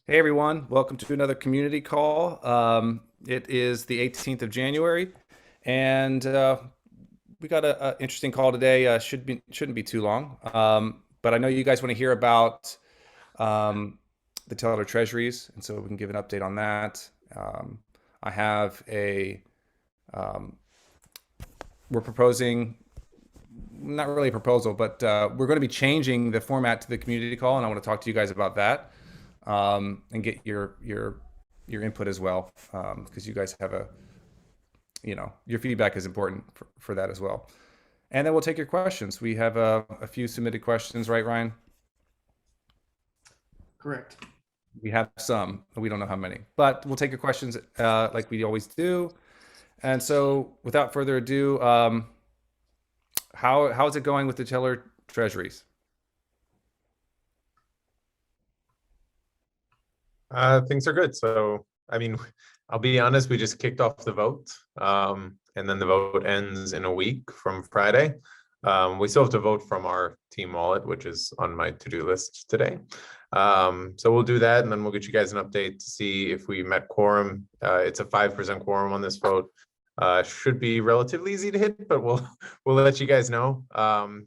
Hey everyone, welcome to another community call. It is the 18th of January, and we got a interesting call today. Shouldn't be too long, but I know you guys want to hear about um, the Tellor Treasuries, and so we can give an update on that. I have a um, we're proposing not really a proposal, but we're going to be changing the format to the community call, and I want to talk to you guys about that and get your input as well, because you guys have your feedback is important for that as well. And then we'll take your questions. We have a few submitted questions, right, Ryan? Correct. We have some. We don't know how many, but we'll take your questions like we always do. And so, without further ado, how's it going with the Tellor Treasuries? Things are good. I mean, I'll be honest, we just kicked off the vote, and then the vote ends in a week from Friday. We still have to vote from our team wallet, which is on my to-do list today. So we'll do that, and then we'll get you guys an update to see if we met quorum. It's a 5% quorum on this vote. Should be relatively easy to hit, but we'll let you guys know.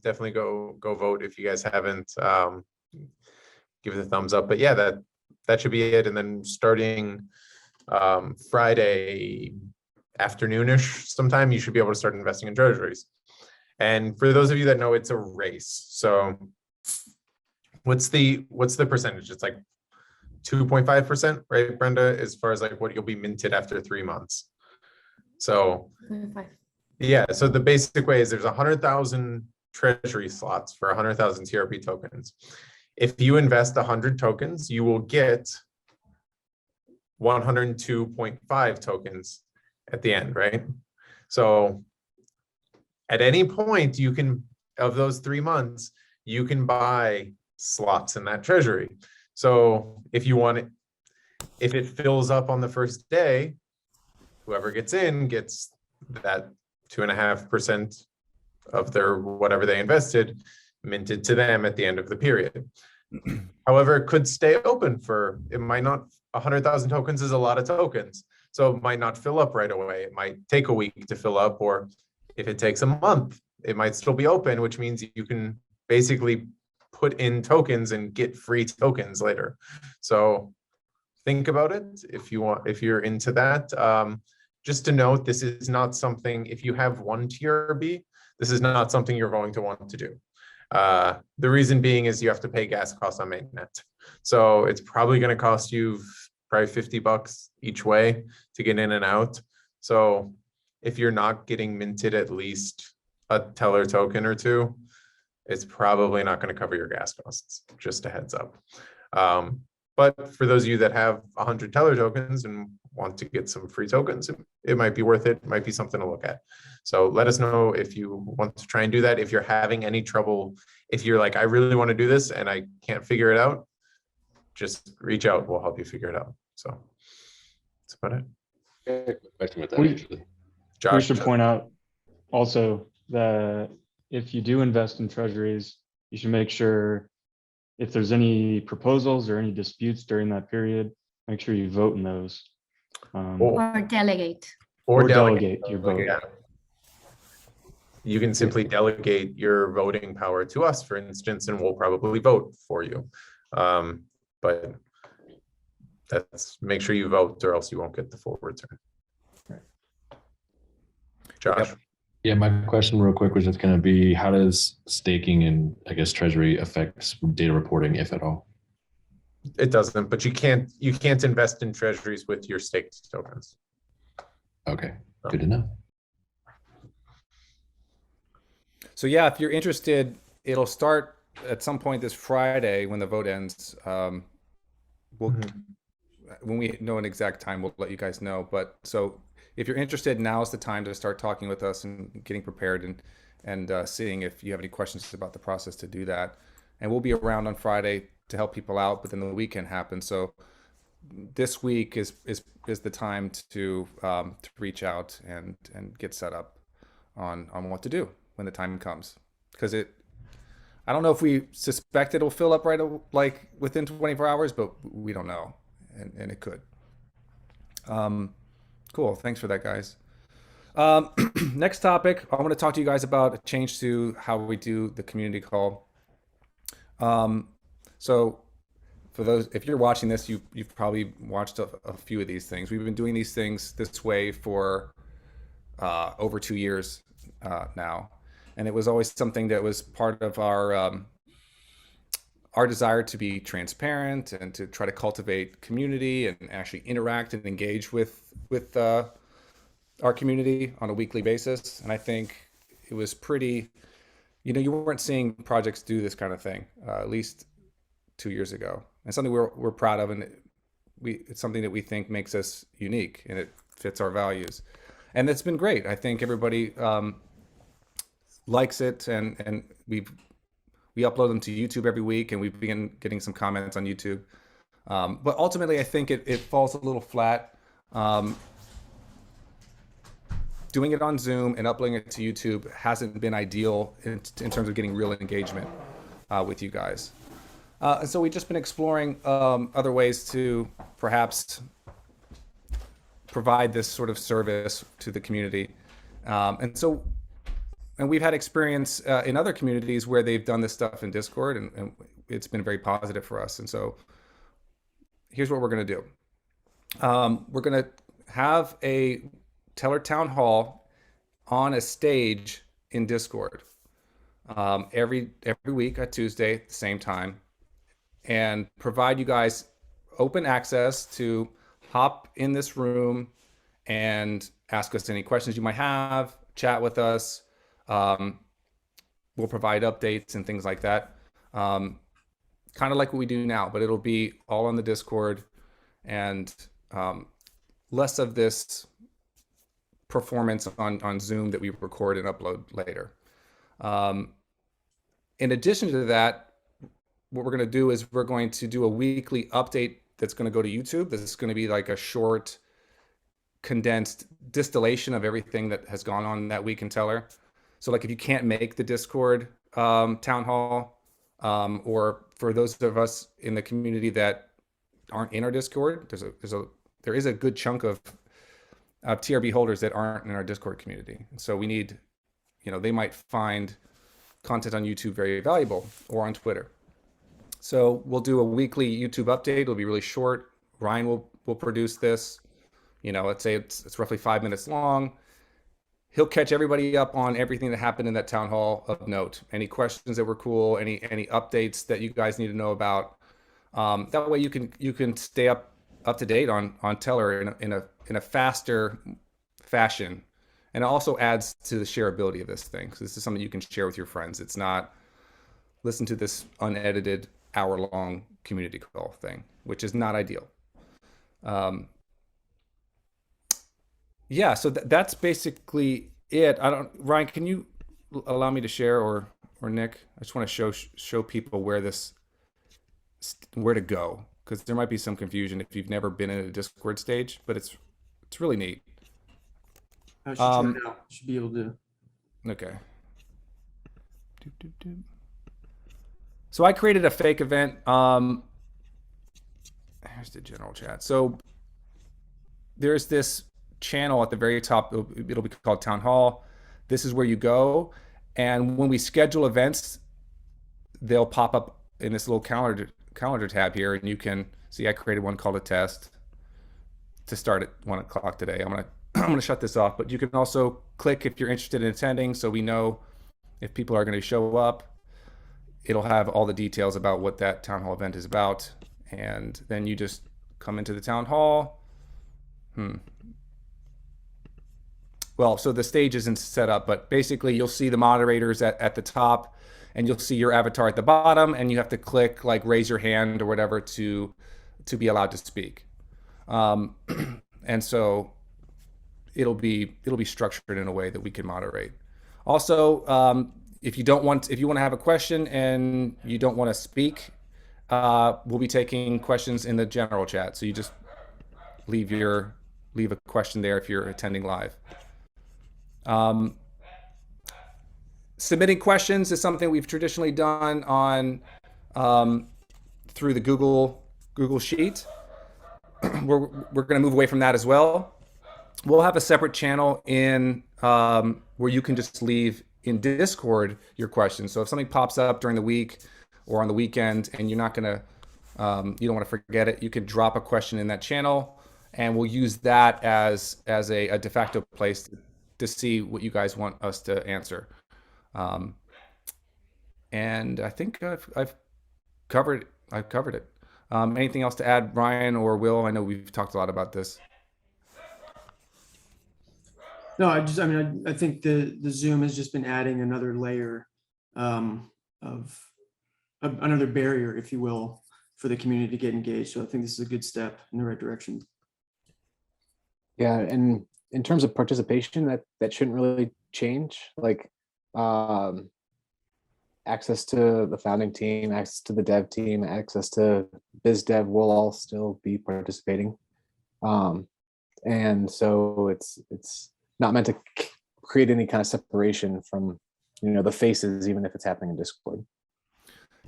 Definitely go vote if you guys haven't. Give it a thumbs up. But yeah, that should be it. And then starting Friday afternoonish sometime, you should be able to start investing in treasuries. And for those of you that know, it's a race. So what's the percentage? It's like 2.5%, right, Brenda, as far as like what you'll be minted after 3 months. So yeah, so the basic way is there's 100,000 treasury slots for 100,000 TRP tokens. If you invest 100 tokens, you will get 102.5 tokens at the end, right? So at any point, you can, of those 3 months, you can buy slots in that treasury. So if you want it, if it fills up on the first day, whoever gets in gets that 2.5% of their whatever they invested minted to them at the end of the period. However, it could stay open for, it might not, 100,000 tokens is a lot of tokens. So it might not fill up right away. It might take a week to fill up, or if it takes a month, it might still be open, which means you can basically put in tokens and get free tokens later. So think about it if you want, if you're into that. Just to note, this is not something, if you have one TRB, this is not something you're going to want to do. The reason being is you have to pay gas costs on mainnet. So it's probably going to cost you probably $50 each way to get in and out. So if you're not getting minted at least a Tellor token or two, it's probably not going to cover your gas costs, just a heads up. But for those of you that have 100 Tellor tokens and want to get some free tokens, it might be worth it. It might be something to look at. So let us know if you want to try and do that. If you're having any trouble, if you're like, I really want to do this and I can't figure it out, just reach out. We'll help you figure it out. So that's about it. Okay, question with that, actually. Josh, We should point out also that if you do invest in treasuries, you should make sure if there's any proposals or any disputes during that period, make sure you vote in those. Or delegate. or delegate your vote. Yeah. You can simply delegate your voting power to us, for instance, and we'll probably vote for you. But that's, make sure you vote or else you won't get the full return. Josh? Yeah, my question real quick was just going to be, how does staking and I guess treasury affects data reporting, if at all? It doesn't, but you can't invest in treasuries with your staked tokens. Okay, good to know. So yeah, if you're interested, it'll start at some point this Friday when the vote ends. When we know an exact time, we'll let you guys know. But so if you're interested, now is the time to start talking with us and getting prepared and seeing if you have any questions about the process to do that. And we'll be around on Friday to help people out, but then the weekend happens. So this week is the time to reach out and get set up on what to do when the time comes, because I don't know if we suspect it'll fill up right like within 24 hours, but we don't know. and it could. Cool. Thanks for that, guys. Next topic, I want to talk to you guys about a change to how we do the community call. So for those, if you're watching this, you've probably watched a few of these things. We've been doing these things this way for over 2 years now, and it was always something that was part of our desire to be transparent and to try to cultivate community and actually interact and engage with our community on a weekly basis. And I think it was pretty, you weren't seeing projects do this kind of thing, at least 2 years ago. And something we're proud of, and it's something that we think makes us unique and it fits our values. And it's been great. I think everybody likes it, and we upload them to YouTube every week, and we've been getting some comments on YouTube. But ultimately, I think it falls a little flat. Doing it on Zoom and uploading it to YouTube hasn't been ideal in terms of getting real engagement with you guys. And so we've just been exploring other ways to perhaps provide this sort of service to the community. And we've had experience in other communities where they've done this stuff in Discord, and it's been very positive for us. And so here's what we're going to do. We're going to have a Tellor Town Hall on a stage in Discord every week at Tuesday at the same time, and provide you guys open access to hop in this room and ask us any questions you might have, chat with us. We'll provide updates and things like that. Kind of like what we do now, but it'll be all on the Discord, and less of this performance on Zoom that we record and upload later. In addition to that, what we're going to do is we're going to do a weekly update that's going to go to YouTube. This is going to be like a short, condensed distillation of everything that has gone on that week in Tellor. So like if you can't make the Discord town hall, or for those of us in the community that aren't in our Discord, there is a good chunk of TRB holders that aren't in our Discord community. And so we need, they might find content on YouTube very valuable, or on Twitter. So we'll do a weekly YouTube update. It'll be really short. Ryan will produce this. Let's say it's roughly 5 minutes long. He'll catch everybody up on everything that happened in that town hall of note. Any questions that were cool, any updates that you guys need to know about. That way you can stay up to date on Tellor in a faster fashion. And it also adds to the shareability of this thing. So this is something you can share with your friends. It's not listen to this unedited hour-long community call thing, which is not ideal. Yeah, so that's basically it. Ryan, can you allow me to share, or Nick? I just want to show people where to go, because there might be some confusion if you've never been in a Discord stage, but it's really neat. I should check it out. Should be able to. Okay. So I created a fake event. Here's the general chat. So there's this channel at the very top. It'll be called Town Hall. This is where you go. And when we schedule events, they'll pop up in this little calendar tab here. And you can see I created one called a test to start at 1 o'clock today. I'm gonna shut this off, but you can also click if you're interested in attending, so we know if people are going to show up. It'll have all the details about what that town hall event is about, and then you just come into the town hall. Well, so the stage isn't set up, but basically you'll see the moderators at the top, and you'll see your avatar at the bottom, and you have to click like raise your hand or whatever to be allowed to speak. And so it'll be structured in a way that we can moderate. Also, if you want to have a question and you don't want to speak, we'll be taking questions in the general chat. So you just leave a question there if you're attending live. Submitting questions is something we've traditionally done on through the Google Sheet. we're going to move away from that as well. We'll have a separate channel in where you can just leave in Discord your questions. So if something pops up during the week or on the weekend and you're not going to, you don't want to forget it, you can drop a question in that channel, and we'll use that as a de facto place to see what you guys want us to answer. And I think I've covered it. Anything else to add, Ryan or Will? I know we've talked a lot about this. No, I think the Zoom has just been adding another layer of another barrier, if you will, for the community to get engaged. So I think this is a good step in the right direction. Yeah, and in terms of participation, that shouldn't really change. Like access to the founding team, access to the dev team, access to biz dev will all still be participating. And so it's not meant to create any kind of separation from, the faces, even if it's happening in Discord.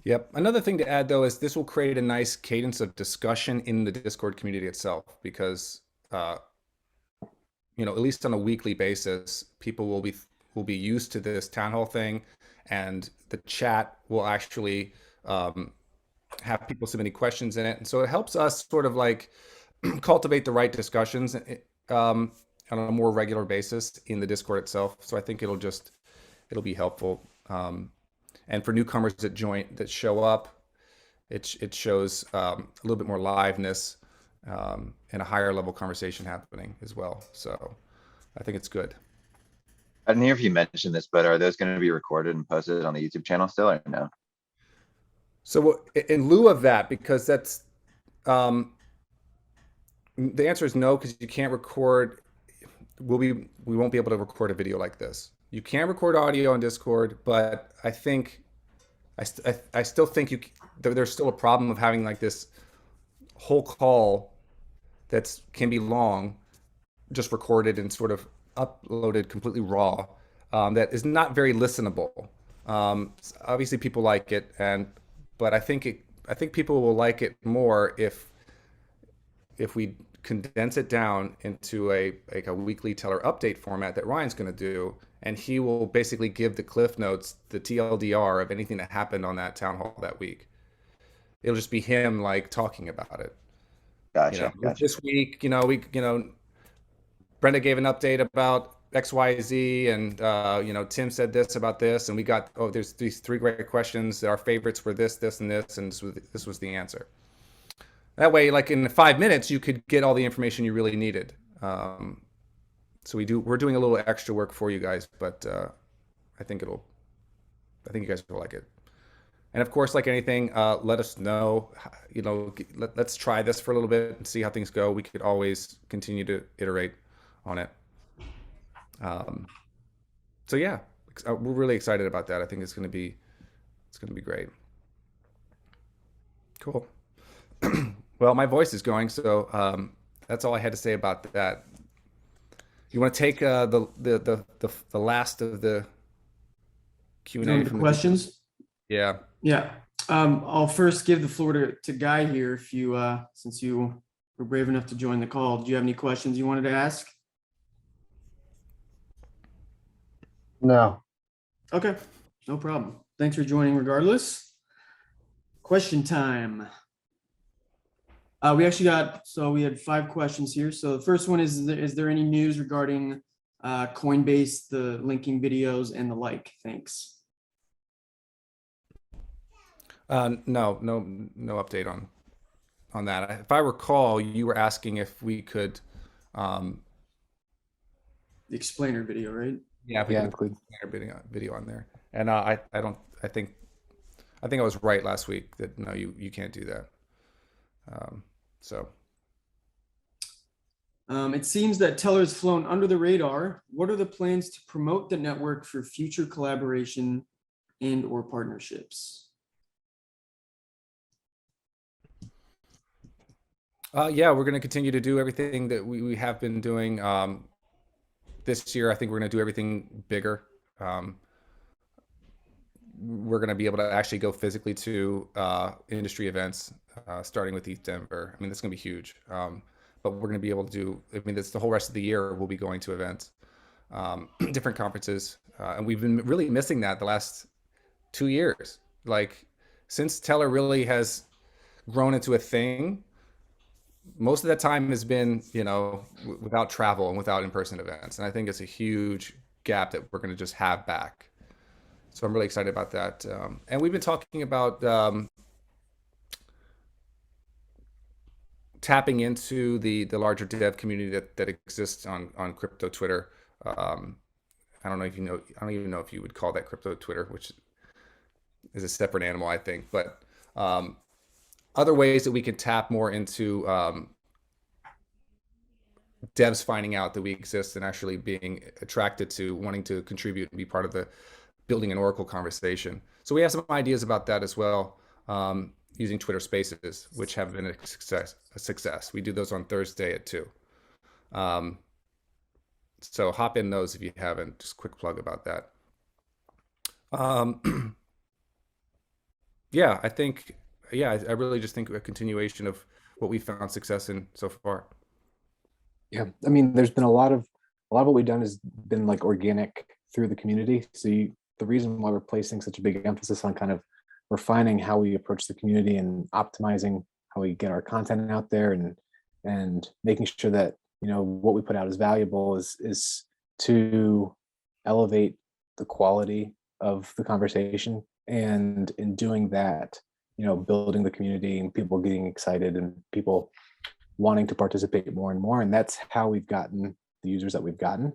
Yep. Another thing to add, though, is this will create a nice cadence of discussion in the Discord community itself, because, at least on a weekly basis, people will be used to this town hall thing, and the chat will actually have people submitting questions in it. And so it helps us sort of like cultivate the right discussions on a more regular basis in the Discord itself. So I think it'll be helpful. And for newcomers that show up, it shows a little bit more liveness and a higher level conversation happening as well. So I think it's good. I don't know if you mentioned this, but are those going to be recorded and posted on the YouTube channel still, or no? So in lieu of that, because that's the answer is no, because you can't record. We won't be able to record a video like this. You can record audio on Discord, but I still think there's still a problem of having like this whole call that can be long, just recorded and sort of uploaded completely raw, that is not very listenable. Obviously people like it, but I think people will like it more if we condense it down into a weekly Tellor update format that Ryan's going to do, and he will basically give the cliff notes, the TLDR of anything that happened on that town hall that week. It'll just be him like talking about it. Gotcha. This week, Brenda gave an update about XYZ, and Tim said this about this, and we got there's these 3 great questions. Our favorites were this, and this, and this was the answer. That way, like in 5 minutes, you could get all the information you really needed. So we're doing a little extra work for you guys, but I think you guys will like it. And of course, like anything, let us know. Let's try this for a little bit and see how things go. We could always continue to iterate on it. So yeah, we're really excited about that. I think it's going to be great. Cool. Well, my voice is going, so that's all I had to say about that. You want to take the last of the Q&A from questions? Yeah. Yeah. I'll first give the floor to Guy here. If you, since you were brave enough to join the call, do you have any questions you wanted to ask? No. Okay, no problem. Thanks for joining regardless. Question time. We had 5 questions here. So the first one is there any news regarding Coinbase, the linking videos and the like? Thanks. No update on that. If I recall, you were asking if we could The explainer video, right? Yeah, if we could include video on there. And I think I was right last week that no, you can't do that. It seems that Tellor has flown under the radar. What are the plans to promote the network for future collaboration and/or partnerships? Yeah, we're going to continue to do everything that we have been doing. This year, I think we're going to do everything bigger. we're going to be able to actually go physically to industry events, starting with ETH Denver. I mean, that's going to be huge. But we're going to be able to do, I mean, that's the whole rest of the year we'll be going to events, different conferences. And we've been really missing that the last 2 years. Like, since Tellor really has grown into a thing, most of that time has been, without travel and without in-person events. And I think it's a huge gap that we're going to just have back. So I'm really excited about that. And we've been talking about tapping into the larger dev community that exists on crypto Twitter. I don't even know if you would call that crypto Twitter, which is a separate animal, I think. But other ways that we can tap more into devs finding out that we exist and actually being attracted to wanting to contribute and be part of the building an Oracle conversation. So we have some ideas about that as well, using Twitter Spaces, which have been a success. We do those on Thursday at 2. So hop in those if you haven't. Just quick plug about that. Yeah, I really just think a continuation of what we found success in so far. Yeah, I mean, there's been a lot of what we've done has been like organic through the community. So the reason why we're placing such a big emphasis on kind of refining how we approach the community and optimizing how we get our content out there and making sure that what we put out is valuable is to elevate the quality of the conversation, and in doing that, building the community and people getting excited and people wanting to participate more and more. And that's how we've gotten the users that we've gotten,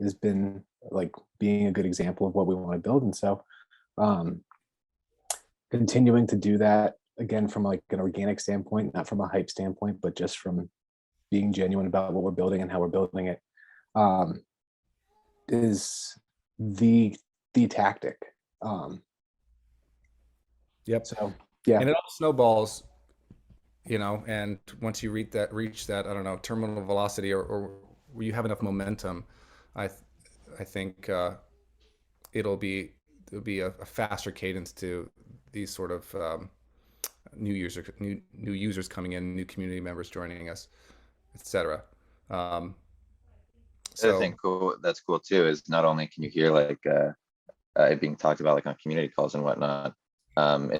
has been like being a good example of what we want to build. And so continuing to do that again from like an organic standpoint, not from a hype standpoint, but just from being genuine about what we're building and how we're building it, is the tactic. Yep. So yeah, and it all snowballs, and once you reach that, I don't know, terminal velocity or you have enough momentum, I think it'll be a faster cadence to these sort of new users coming in, new community members joining us, etc. The other thing that's cool too is not only can you hear like it being talked about like on community calls and whatnot,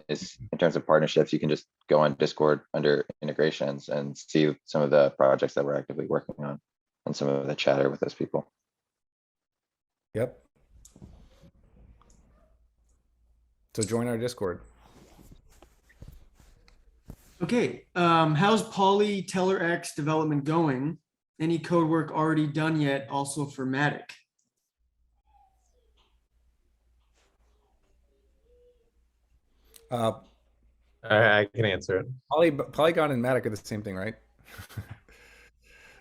is in terms of partnerships, you can just go on Discord under integrations and see some of the projects that we're actively working on and some of the chatter with those people. Yep. So join our Discord. Okay, how's Poly Tellor X development going? Any code work already done yet? Also for Matic. I can answer it. Polygon and Matic are the same thing, right?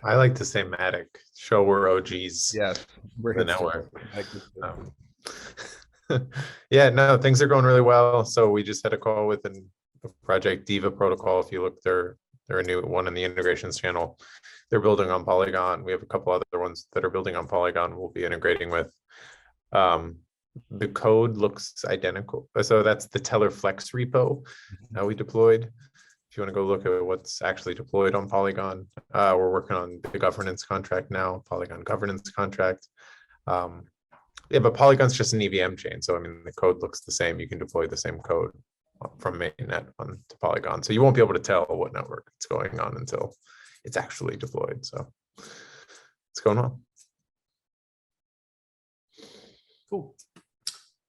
I like to say Matic. Show we're OGs. Yeah, we're the hipsters. network. Yeah, no, things are going really well. So we just had a call with a project Diva Protocol. If you look, they're a new one in the integrations channel. They're building on Polygon. We have a couple other ones that are building on Polygon we'll be integrating with. The code looks identical. So that's the Tellor Flex repo that we deployed. If you want to go look at what's actually deployed on Polygon, we're working on the governance contract now, Polygon governance contract. Yeah, but Polygon's just an EVM chain. So, I mean, the code looks the same. You can deploy the same code from mainnet to Polygon. So you won't be able to tell what network it's going on until it's actually deployed. So it's going well. Cool.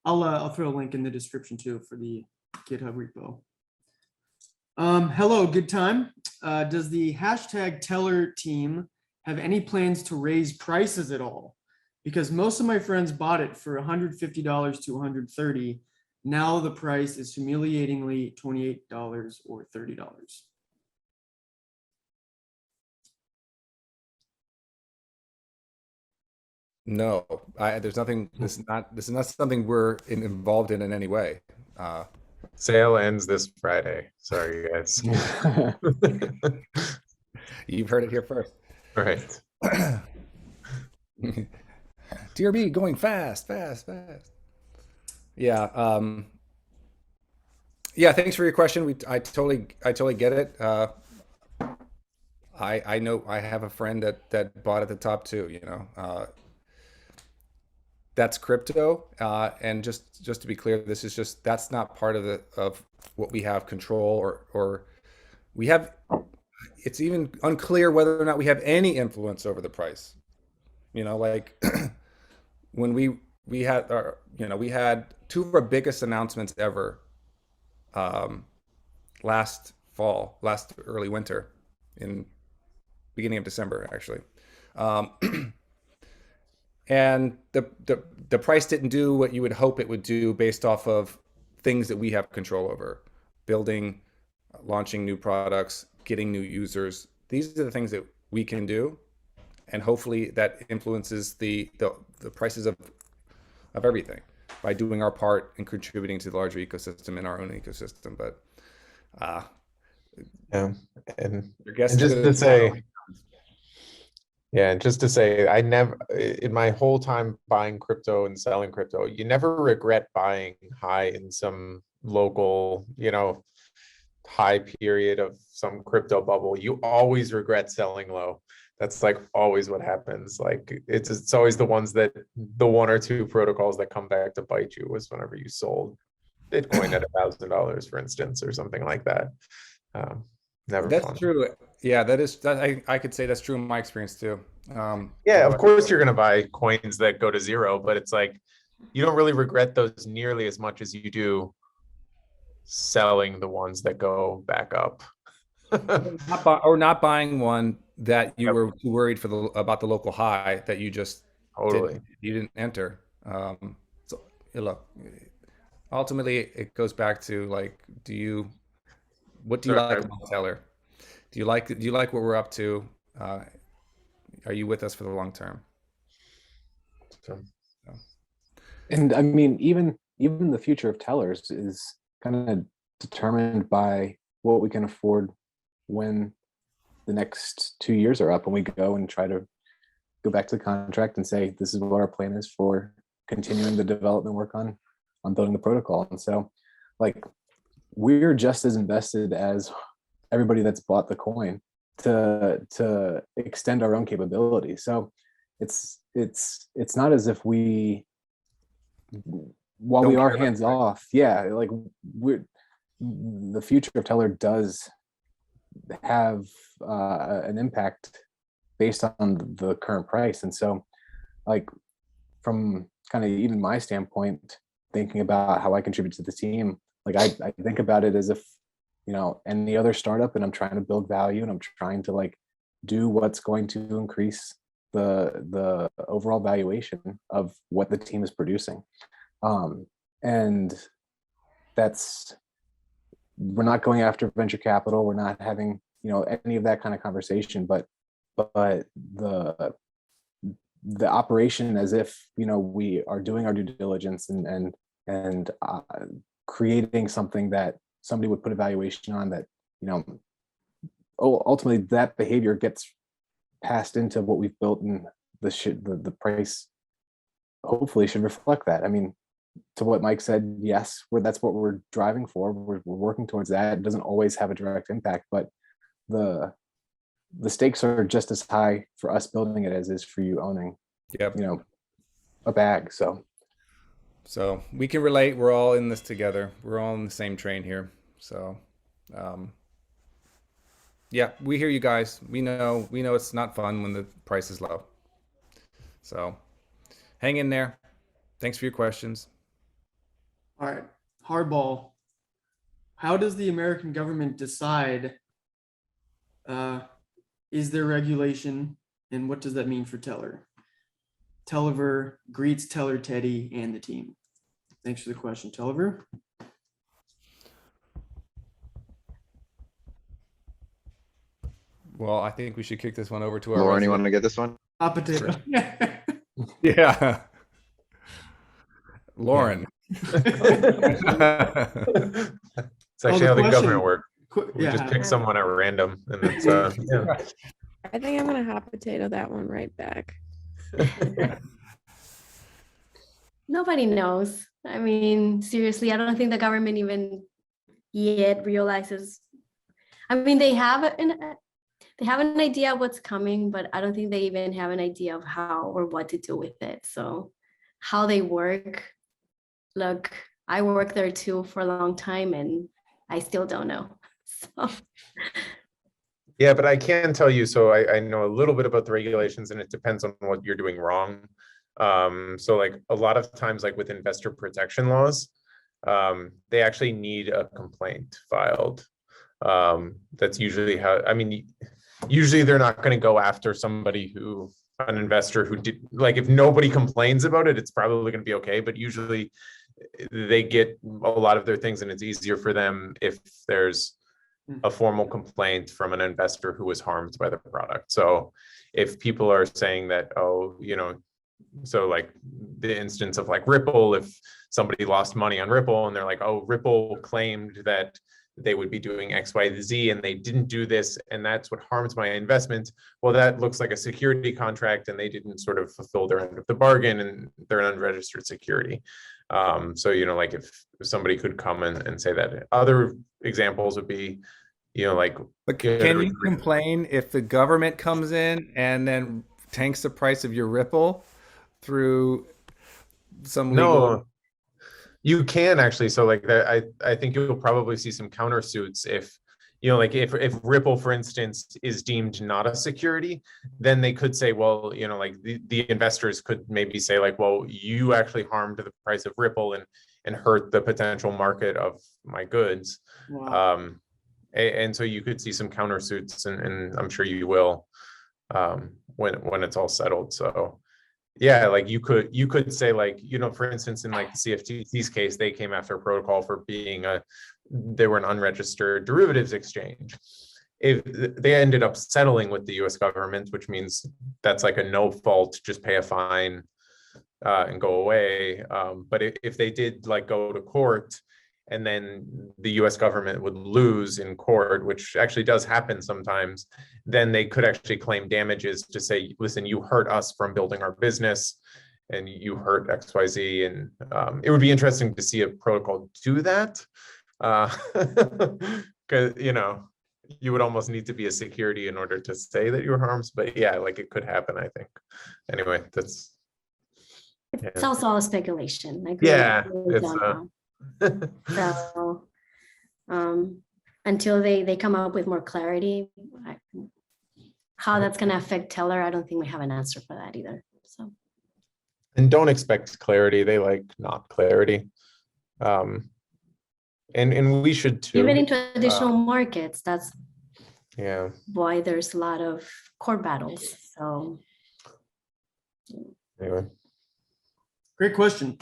I'll throw a link in the description too for the GitHub repo. Hello, good time. Does the hashtag Tellor team have any plans to raise prices at all? Because most of my friends bought it for $150 to $130. Now the price is humiliatingly $28 or $30. No, there's nothing. This is not something we're involved in any way. Sale ends this Friday. Sorry, guys. You've heard it here first. All right. DRB going fast. Yeah. Yeah. Thanks for your question. I totally get it. I know I have a friend that bought at the top too. That's crypto. And just to be clear, this is that's not part of what we have control or we have. It's even unclear whether or not we have any influence over the price. Like when we had we had two of our biggest announcements ever last fall, last early winter, in beginning of December, actually. And the price didn't do what you would hope it would do based off of things that we have control over, building, launching new products, getting new users. These are the things that we can do, and hopefully that influences the prices of everything by doing our part and contributing to the larger ecosystem in our own ecosystem. But Yeah, and your guess and is just good to as say, tomorrow. yeah, just to say, I never, in my whole time buying crypto and selling crypto, you never regret buying high in some local, high period of some crypto bubble. You always regret selling low. That's like always what happens. Like it's always the one or two protocols that come back to bite you was whenever you sold Bitcoin at $1,000, for instance, or something like that. Never That's fun. true. Yeah, I could say that's true in my experience too. Yeah, of But course you're gonna buy coins that go to zero, but it's like you don't really regret those nearly as much as you do selling the ones that go back up. not buying one that you Yep. were too worried about the local high that you just Totally. didn't enter. So look, ultimately it goes back to like, what do you like Right. about Teller? Do you like what we're up to? Are you with us for the long term? So, And I mean, even the future of tellers is kind of determined by what we can afford when the next 2 years are up and we go and try to go back to the contract and say, this is what our plan is for continuing the development work on building the protocol. And so like, we're just as invested as everybody that's bought the coin to extend our own capabilities. So it's not as if while we Don't are care about hands the price. off, yeah, like the future of Teller does have an impact based on the current price. And so like from kind of even my standpoint, thinking about how I contribute to the team, like I think about it as if, any other startup, and I'm trying to build value and I'm trying to like do what's going to increase the overall valuation of what the team is producing. And we're not going after venture capital. We're not having, any of that kind of conversation, but the operation as if, we are doing our due diligence and creating something that somebody would put a valuation on that, ultimately that behavior gets passed into what we've built, and the price hopefully should reflect that. I mean, to what Mike said, yes, that's what we're driving for. We're working towards that. It doesn't always have a direct impact, but the stakes are just as high for us building it as is for you owning, Yep. a bag. So we can relate. We're all in this together. We're all in the same train here. So, yeah, we hear you guys. We know it's not fun when the price is low. So hang in there. Thanks for your questions. All right, hardball. How does the American government decide? Is there regulation, and what does that mean for Teller? Telliver greets Teller Teddy and the team. Thanks for the question, Telliver. Well, I think we should kick this one over to our Lauren, you resident. want to get this one? Hot potato. Yeah. Lauren. It's actually how the government works. We just pick someone at random, and it's yeah. I think I'm gonna hot potato that one right back. Nobody knows. I mean, seriously, I don't think the government even yet realizes. I mean, they have an idea of what's coming, but I don't think they even have an idea of how or what to do with it. So how they work, look, I worked there too for a long time and I still don't know. So Yeah, but I can tell you, so I know a little bit about the regulations and it depends on what you're doing wrong. So like a lot of times, like with investor protection laws, they actually need a complaint filed. That's usually how, I mean, usually they're not going to go after somebody who, an investor who did, like if nobody complains about it, it's probably going to be okay. But usually they get a lot of their things and it's easier for them if there's a formal complaint from an investor who was harmed by the product. So if people are saying that, oh, you know, so like the instance of like Ripple, if somebody lost money on Ripple and they're like, oh, Ripple claimed that they would be doing X, Y, Z, and they didn't do this, and that's what harms my investment. Well, that looks like a security contract, and they didn't sort of fulfill their end of the bargain, and they're an unregistered security. So, you know, like if somebody could come and say that. Other examples would be, you know, like. But can you complain if the government comes in and then tanks the price of your Ripple through some legal? No, you can actually. So like that, I think you'll probably see some countersuits if, you know, like if Ripple, for instance, is deemed not a security, then they could say, well, you know, like the investors could maybe say like, well, you actually harmed the price of Ripple and hurt the potential market of my goods. Wow. And so you could see some countersuits, and I'm sure you will when it's all settled. So yeah, like you could say like, you know, for instance, in like the CFTC's case, they came after a protocol for being they were an unregistered derivatives exchange. If they ended up settling with the US government, which means that's like a no fault, just pay a fine and go away. But if they did like go to court, and then the US government would lose in court, which actually does happen sometimes, then they could actually claim damages to say, listen, you hurt us from building our business and you hurt XYZ. And it would be interesting to see a protocol do that. Because, you know, you would almost need to be a security in order to say that you're harmed. But yeah, like it could happen, I think. Anyway, that's. it's also all speculation. Like Yeah, we it's don't know. So until they come up with more clarity, how that's going to affect Tellor, I don't think we have an answer for that either. So and don't expect clarity. They like not clarity. And we should too. even in traditional markets, that's Yeah. why there's a lot of court battles. So Anyway. Great question.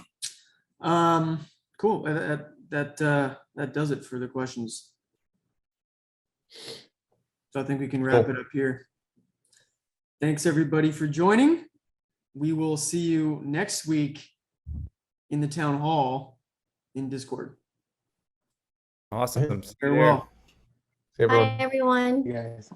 Cool. That does it for the questions. So I think we can wrap it up here. Thanks everybody for joining. We will see you next week in the town hall in Discord. Awesome. Farewell. See everyone. bye, everyone. You guys.